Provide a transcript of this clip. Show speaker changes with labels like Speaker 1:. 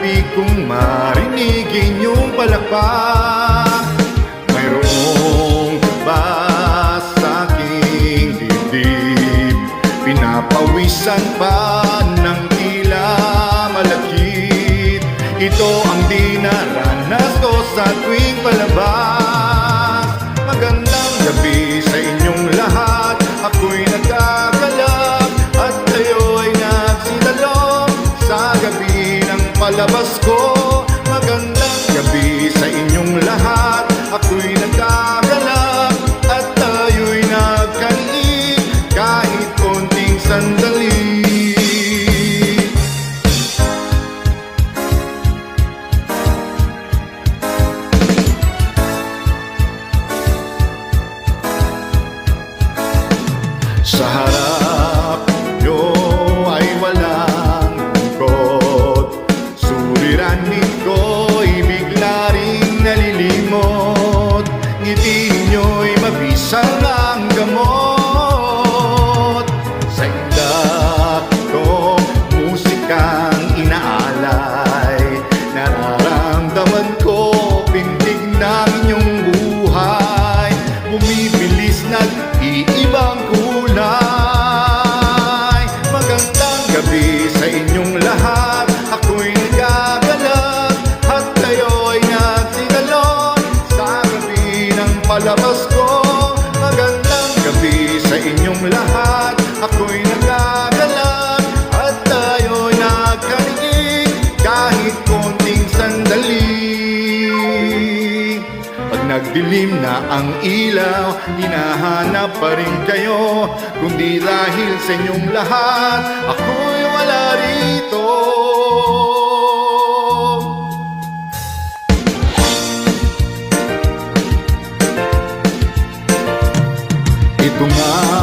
Speaker 1: hali kong marinig inyong palakpak. Mayroong ba sa aking dibdib pinapawisan pa ng tila malakit? Ito ang dinaranas ko sa tuwing palabas. Magandang gabi sa inyong lahat. Ako'y nagkagalak at kayo'y nagsidalong sa gabi ng palabas ko. Magandang gabi sa inyong lahat. Ako'y nagkagalak at tayo'y nagkaliit kahit konting sandali. Sa harap nyo ay walang lungkot, suliranin ko'y bigla ring nalilimot. Ngiti nyo'y mabisang ang gamot. Sa idak kong musikang inaalay, nararamdaman ko pintig ng inyong buhay. Bumibilis nag-iibang kulay. Magandang gabi sa inyong lahat. Ako'y nagagalak at kayo'y nagsidalon sa gabi ng palabas ko. Magandang gabi sa inyong lahat. Ako'y nagagalak at tayo'y nagkaligig kahit konting sandali. Pag nagdilim na ang ilaw, hinahanap pa rin kayo. Kundi dahil sa inyong lahat, ako'y wala rito. Ito nga